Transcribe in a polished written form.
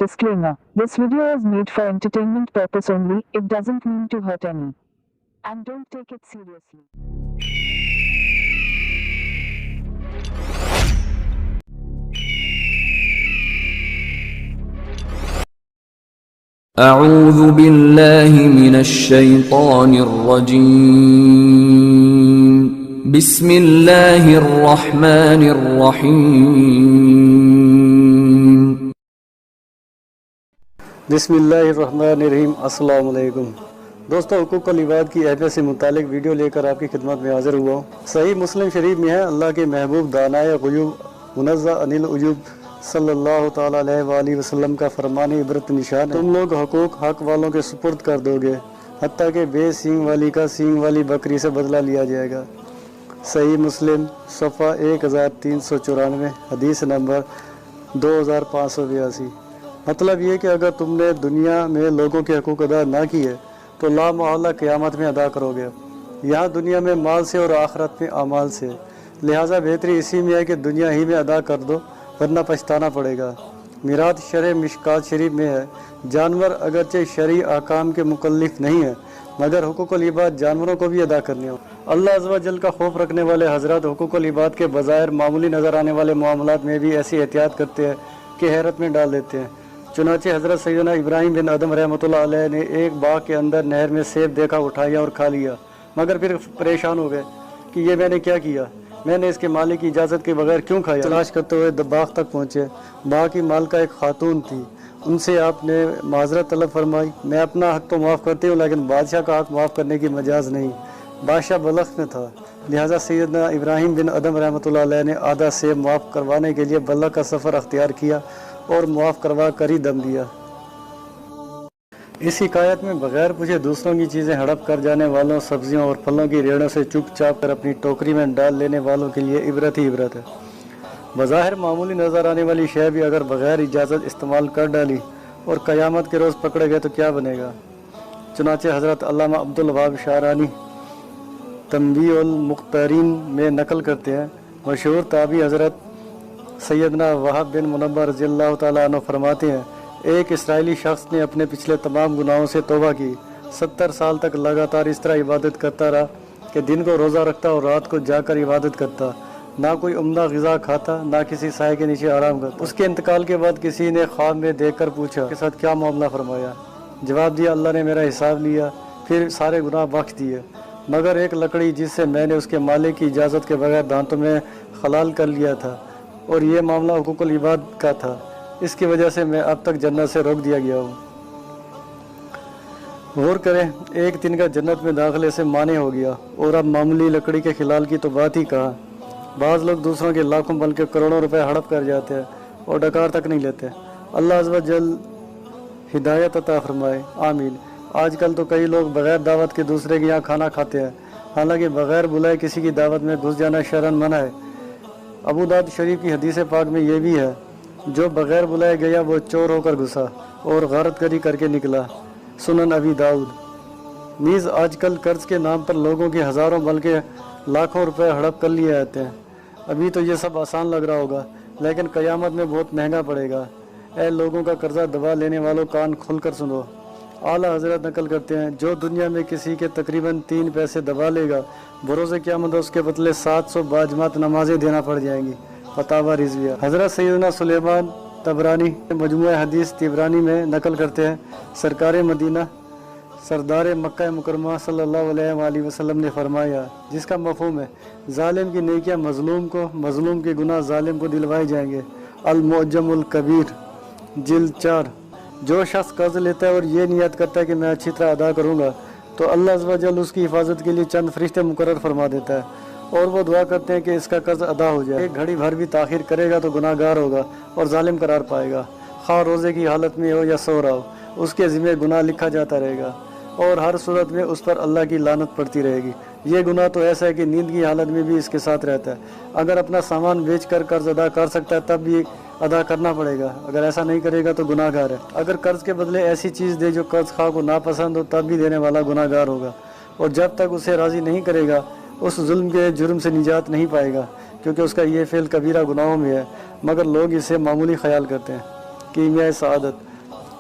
Disclaimer: this video is made for entertainment purpose only. It doesn't mean to hurt any. And don't take it seriously. أعوذ بالله من الشيطان الرجيم بسم الله الرحمن الرحيم بسم اللہ الرحمن الرحیم۔ السلام علیکم دوستو، حقوق العباد کی اہمیت سے متعلق ویڈیو لے کر آپ کی خدمت میں حاضر ہوا ہوں۔ صحیح مسلم شریف میں ہے، اللہ کے محبوب دانائے غیوب منزہ عن العیوب صلی اللہ تعالیٰ علیہ وآلہ وسلم کا فرمان عبرت نشان ہے، تم لوگ حقوق حق والوں کے سپرد کر دو گے، حتیٰ کہ بے سینگ والی کا سینگ والی بکری سے بدلہ لیا جائے گا۔ صحیح مسلم صفحہ 1394، حدیث نمبر 2582۔ مطلب یہ کہ اگر تم نے دنیا میں لوگوں کے حقوق ادا نہ کیے تو لا محالہ قیامت میں ادا کرو گے، یہاں دنیا میں مال سے اور آخرت میں اعمال سے۔ لہٰذا بہتری اسی میں ہے کہ دنیا ہی میں ادا کر دو، ورنہ پچھتانا پڑے گا۔ میرات شرح مشکات شریف میں ہے، جانور اگرچہ شرعی احکام کے مکلف نہیں ہیں، مگر حقوق العباد جانوروں کو بھی ادا کرنے ہوں۔ اللہ عز و جل کا خوف رکھنے والے حضرات حقوق العباد کے بظاہر معمولی نظر آنے والے معاملات میں بھی ایسی احتیاط کرتے ہیں کہ حیرت میں ڈال دیتے ہیں۔ چنانچہ حضرت سیدنا ابراہیم بن ادم رحمۃ اللہ علیہ نے ایک باغ کے اندر نہر میں سیب دیکھا، اٹھایا اور کھا لیا، مگر پھر پریشان ہو گئے کہ یہ میں نے کیا کیا، میں نے اس کے مالک کی اجازت کے بغیر کیوں کھایا۔ تلاش کرتے ہوئے باغ تک پہنچے، باغ کی مالکہ ایک خاتون تھی، ان سے آپ نے معذرت طلب فرمائی، میں اپنا حق تو معاف کرتی ہوں لیکن بادشاہ کا حق معاف کرنے کی مجاز نہیں۔ بادشاہ بلخ میں تھا، لہٰذا سیدنا ابراہیم بن ادم رحمۃ اللہ علیہ نے آدھا سیب معاف کروانے کے لیے بلخ کا سفر اختیار کیا اور معاف کروا کر ہی دم دیا۔ اس حکایت میں بغیر پوچھے دوسروں کی چیزیں ہڑپ کر جانے والوں، سبزیوں اور پھلوں کی ریڑوں سے چپ چاپ کر اپنی ٹوکری میں ڈال لینے والوں کے لیے عبرت ہی عبرت ہے۔ بظاہر معمولی نظر آنے والی شے بھی اگر بغیر اجازت استعمال کر ڈالی اور قیامت کے روز پکڑے گئے تو کیا بنے گا۔ چنانچہ حضرت علامہ عبدالوہاب شعرانی تنبیہ المختارین میں نقل کرتے ہیں، مشہور تابعی حضرت سیدنا وہب بن منبہ رضی اللہ تعالیٰ عنہ فرماتے ہیں، ایک اسرائیلی شخص نے اپنے پچھلے تمام گناہوں سے توبہ کی، 70 سال تک لگاتار اس طرح عبادت کرتا رہا کہ دن کو روزہ رکھتا اور رات کو جا کر عبادت کرتا، نہ کوئی عمدہ غذا کھاتا، نہ کسی سائے کے نیچے آرام کرتا۔ اس کے انتقال کے بعد کسی نے خواب میں دیکھ کر پوچھا کے ساتھ کیا معاملہ فرمایا؟ جواب دیا، اللہ نے میرا حساب لیا، پھر سارے گناہ بخش دیے، مگر ایک لکڑی جس سے میں نے اس کے مالک کی اجازت کے بغیر دانتوں میں خلال کر لیا تھا، اور یہ معاملہ حقوق العباد کا تھا، اس کی وجہ سے میں اب تک جنت سے روک دیا گیا ہوں۔ غور کریں، ایک دن کا جنت میں داخلے سے مانع ہو گیا اور اب معمولی لکڑی کے خلال کی تو بات ہی کہا۔ بعض لوگ دوسروں کے لاکھوں بلکہ کروڑوں روپے ہڑپ کر جاتے ہیں اور ڈکار تک نہیں لیتے۔ اللہ عز و جل ہدایت عطا فرمائے، آمین۔ آج کل تو کئی لوگ بغیر دعوت کے دوسرے کے یہاں کھانا کھاتے ہیں، حالانکہ بغیر بلائے کسی کی دعوت میں گھس جانا شرعاً منع ہے۔ ابو داؤد شریف کی حدیث پاک میں یہ بھی ہے، جو بغیر بلائے گیا وہ چور ہو کر گھسا اور غارت گری کر کے نکلا، سنن ابی داؤد۔ نیز آج کل قرض کے نام پر لوگوں کے ہزاروں بلکہ لاکھوں روپے ہڑپ کر لیے جاتے ہیں۔ ابھی تو یہ سب آسان لگ رہا ہوگا لیکن قیامت میں بہت مہنگا پڑے گا۔ اے لوگوں کا قرضہ دبا لینے والوں، کان کھول کر سنو۔ اعلیٰ حضرت نقل کرتے ہیں، جو دنیا میں کسی کے تقریباً 3 پیسے دبا لے گا، بروز قیامت اس کے بدلے 700 باجماعت نمازیں دینا پڑ جائیں گی۔ فتاوی رضویہ۔ حضرت سیدنا سلیمان طبرانی مجموعہ حدیث طبرانی میں نقل کرتے ہیں، سرکار مدینہ سردار مکہ مکرمہ صلی اللہ علیہ وآلہ وسلم نے فرمایا، جس کا مفہوم ہے ظالم کی نیکیاں مظلوم کو، مظلوم کے گناہ ظالم کو دلوائے جائیں گے۔ المعجم الکبیر جلد 4۔ جو شخص قرض لیتا ہے اور یہ نیت کرتا ہے کہ میں اچھی طرح ادا کروں گا تو اللہ عز و جل اس کی حفاظت کے لیے چند فرشتے مقرر فرما دیتا ہے اور وہ دعا کرتے ہیں کہ اس کا قرض ادا ہو جائے۔ ایک گھڑی بھر بھی تاخیر کرے گا تو گناہ گار ہوگا اور ظالم قرار پائے گا، خواہ روزے کی حالت میں ہو یا سو رہا ہو، اس کے ذمہ گناہ لکھا جاتا رہے گا اور ہر صورت میں اس پر اللہ کی لعنت پڑتی رہے گی۔ یہ گناہ تو ایسا ہے کہ نیند کی حالت میں بھی اس کے ساتھ رہتا ہے۔ اگر اپنا سامان بیچ کر قرض ادا کر سکتا ہے تب بھی ادا کرنا پڑے گا، اگر ایسا نہیں کرے گا تو گناہ گار ہے۔ اگر قرض کے بدلے ایسی چیز دے جو قرض خواہ کو ناپسند ہو تب بھی دینے والا گناہ گار ہوگا، اور جب تک اسے راضی نہیں کرے گا اس ظلم کے جرم سے نجات نہیں پائے گا، کیونکہ اس کا یہ فعل کبیرہ گناہوں میں ہے، مگر لوگ اسے معمولی خیال کرتے ہیں۔ کیمیائے سعادت۔